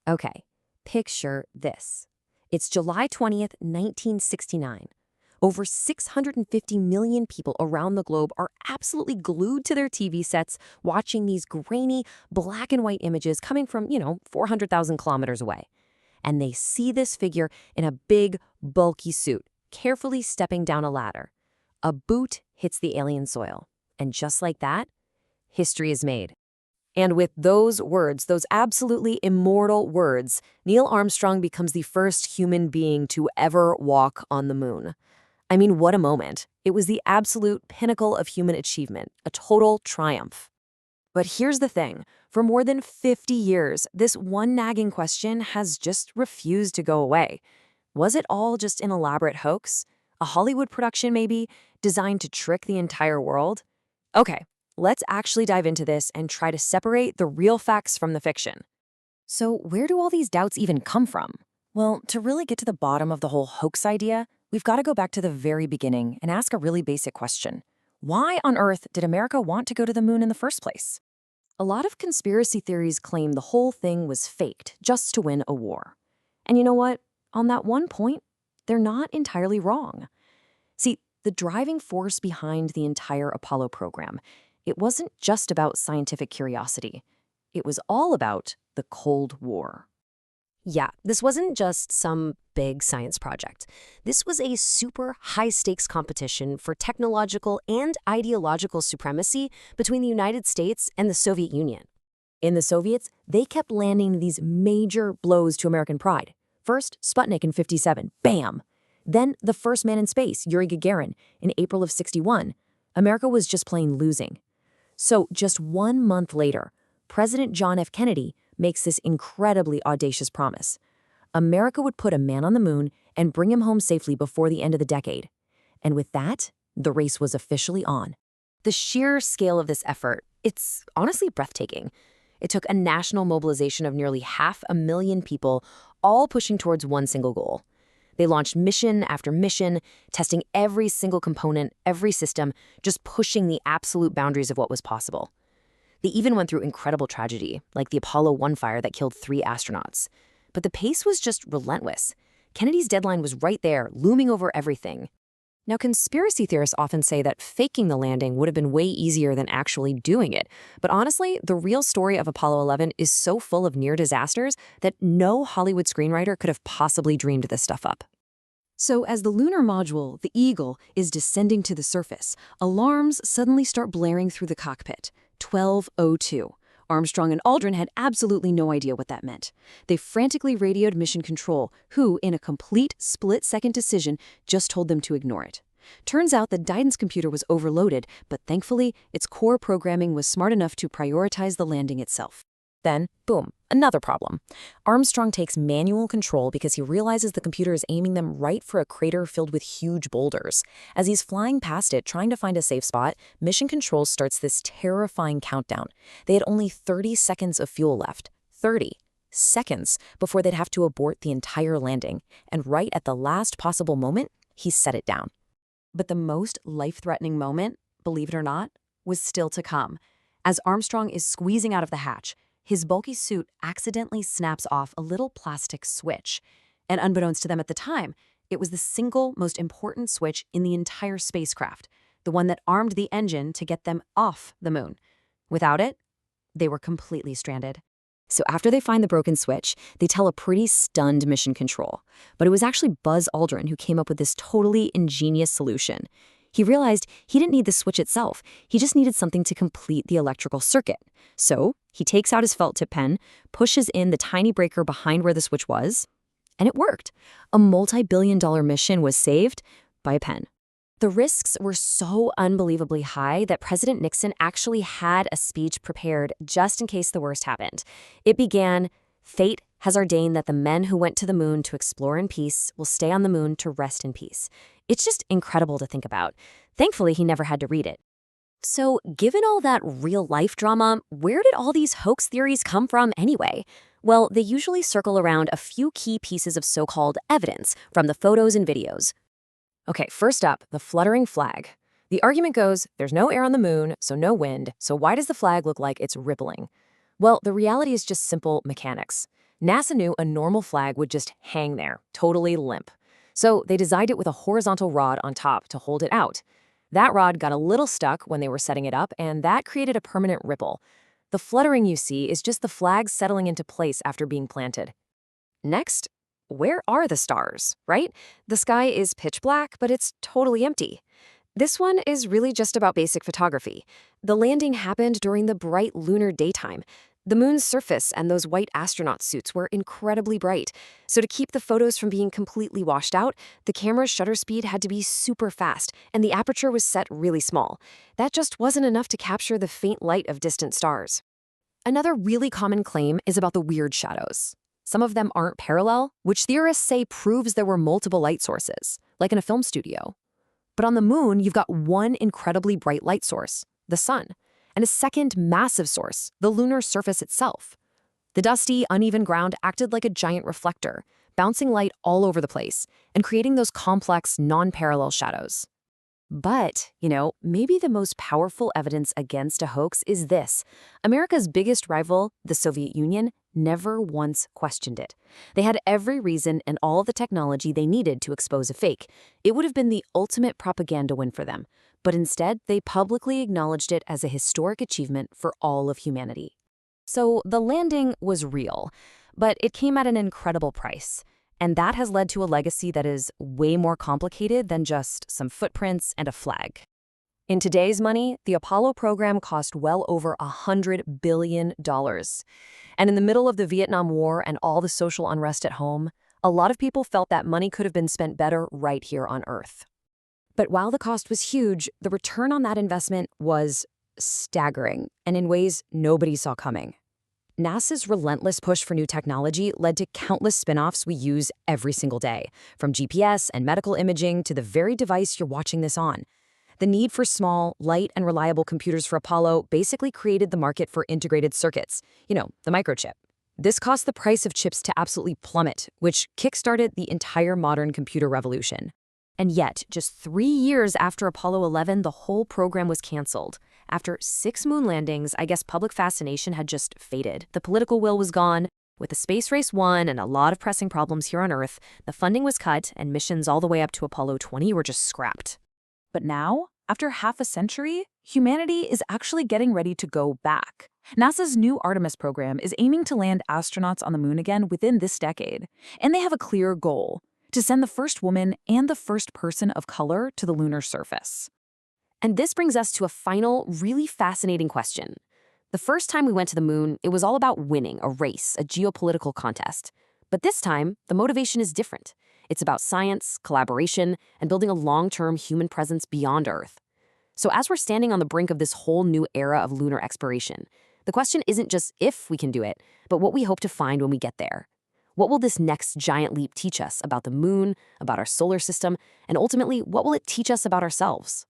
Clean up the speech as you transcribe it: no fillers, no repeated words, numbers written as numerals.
Okay, picture this. It's July 20th, 1969. Over 650 million people around the globe are absolutely glued to their TV sets watching these grainy, black and white images coming from, 400,000 kilometers away. And they see this figure in a big, bulky suit, carefully stepping down a ladder. A boot hits the alien soil. And just like that, history is made. And with those words, those absolutely immortal words, Neil Armstrong becomes the first human being to ever walk on the moon. I mean, what a moment. It was the absolute pinnacle of human achievement, a total triumph. But here's the thing. For more than 50 years, this one nagging question has just refused to go away. Was it all just an elaborate hoax? A Hollywood production, maybe, designed to trick the entire world? Okay, let's actually dive into this and try to separate the real facts from the fiction. So, where do all these doubts even come from? Well, to really get to the bottom of the whole hoax idea, we've got to go back to the very beginning and ask a really basic question. Why on earth did America want to go to the moon in the first place? A lot of conspiracy theories claim the whole thing was faked just to win a war. And you know what? On that one point, they're not entirely wrong. See, the driving force behind the entire Apollo program, it wasn't just about scientific curiosity. It was all about the Cold War. Yeah, this wasn't just some big science project. This was a super high-stakes competition for technological and ideological supremacy between the United States and the Soviet Union. In the Soviets, they kept landing these major blows to American pride. First, Sputnik in '57, bam! Then the first man in space, Yuri Gagarin, in April of '61. America was just plain losing. So just 1 month later, President John F. Kennedy makes this incredibly audacious promise. America would put a man on the moon and bring him home safely before the end of the decade. And with that, the race was officially on. The sheer scale of this effort, it's honestly breathtaking. It took a national mobilization of nearly 500,000 people, all pushing towards one single goal. They launched mission after mission, testing every single component, every system, just pushing the absolute boundaries of what was possible. They even went through incredible tragedy, like the Apollo 1 fire that killed 3 astronauts. But the pace was just relentless. Kennedy's deadline was right there, looming over everything. Now, conspiracy theorists often say that faking the landing would have been way easier than actually doing it. But honestly, the real story of Apollo 11 is so full of near disasters that no Hollywood screenwriter could have possibly dreamed this stuff up. So as the lunar module, the Eagle, is descending to the surface, alarms suddenly start blaring through the cockpit. 12:02. Armstrong and Aldrin had absolutely no idea what that meant. They frantically radioed Mission Control, who, in a complete split-second decision, just told them to ignore it. Turns out the Didon's computer was overloaded, but thankfully, its core programming was smart enough to prioritize the landing itself. Then, boom, another problem. Armstrong takes manual control because he realizes the computer is aiming them right for a crater filled with huge boulders. As he's flying past it, trying to find a safe spot, Mission Control starts this terrifying countdown. They had only 30 seconds of fuel left. 30 seconds before they'd have to abort the entire landing. And right at the last possible moment, he set it down. But the most life-threatening moment, believe it or not, was still to come. As Armstrong is squeezing out of the hatch, his bulky suit accidentally snaps off a little plastic switch. And unbeknownst to them at the time, it was the single most important switch in the entire spacecraft, the one that armed the engine to get them off the moon. Without it, they were completely stranded. So after they find the broken switch, they tell a pretty stunned Mission Control. But it was actually Buzz Aldrin who came up with this totally ingenious solution. He realized he didn't need the switch itself. He just needed something to complete the electrical circuit. So he takes out his felt tip pen, pushes in the tiny breaker behind where the switch was, and it worked. A multi-billion-dollar mission was saved by a pen. The risks were so unbelievably high that President Nixon actually had a speech prepared just in case the worst happened. It began, "Fate has ordained that the men who went to the moon to explore in peace will stay on the moon to rest in peace." It's just incredible to think about. Thankfully, he never had to read it. So, given all that real-life drama, where did all these hoax theories come from anyway? Well, they usually circle around a few key pieces of so-called evidence from the photos and videos. Okay, first up, the fluttering flag. The argument goes, there's no air on the moon, so no wind, so why does the flag look like it's rippling? Well, the reality is just simple mechanics. NASA knew a normal flag would just hang there, totally limp. So they designed it with a horizontal rod on top to hold it out. That rod got a little stuck when they were setting it up, and that created a permanent ripple. The fluttering you see is just the flag settling into place after being planted. Next, where are the stars, right? The sky is pitch black, but it's totally empty. This one is really just about basic photography. The landing happened during the bright lunar daytime. The moon's surface and those white astronaut suits were incredibly bright. So to keep the photos from being completely washed out, the camera's shutter speed had to be super fast, and the aperture was set really small. That just wasn't enough to capture the faint light of distant stars. Another really common claim is about the weird shadows. Some of them aren't parallel, which theorists say proves there were multiple light sources, like in a film studio. But on the moon, you've got one incredibly bright light source, the sun, and a second massive source, the lunar surface itself. The dusty, uneven ground acted like a giant reflector, bouncing light all over the place and creating those complex, non-parallel shadows. But, maybe the most powerful evidence against a hoax is this. America's biggest rival, the Soviet Union, never once questioned it. They had every reason and all the technology they needed to expose a fake. It would have been the ultimate propaganda win for them. But instead, they publicly acknowledged it as a historic achievement for all of humanity. So the landing was real, but it came at an incredible price. And that has led to a legacy that is way more complicated than just some footprints and a flag. In today's money, the Apollo program cost well over $100 billion. And in the middle of the Vietnam War and all the social unrest at home, a lot of people felt that money could have been spent better right here on Earth. But while the cost was huge, the return on that investment was staggering, and in ways nobody saw coming. NASA's relentless push for new technology led to countless spin-offs we use every single day, from GPS and medical imaging to the very device you're watching this on. The need for small, light, and reliable computers for Apollo basically created the market for integrated circuits, the microchip. This caused the price of chips to absolutely plummet, which kickstarted the entire modern computer revolution. And yet, just 3 years after Apollo 11, the whole program was canceled. After 6 moon landings, I guess public fascination had just faded. The political will was gone. With the space race won and a lot of pressing problems here on Earth, the funding was cut and missions all the way up to Apollo 20 were just scrapped. But now, after half a century, humanity is actually getting ready to go back. NASA's new Artemis program is aiming to land astronauts on the moon again within this decade. And they have a clear goal: to send the first woman and the first person of color to the lunar surface. And this brings us to a final, really fascinating question. The first time we went to the moon, it was all about winning a race, a geopolitical contest. But this time, the motivation is different. It's about science, collaboration, and building a long-term human presence beyond Earth. So as we're standing on the brink of this whole new era of lunar exploration, the question isn't just if we can do it, but what we hope to find when we get there. What will this next giant leap teach us about the moon, about our solar system, and ultimately, what will it teach us about ourselves?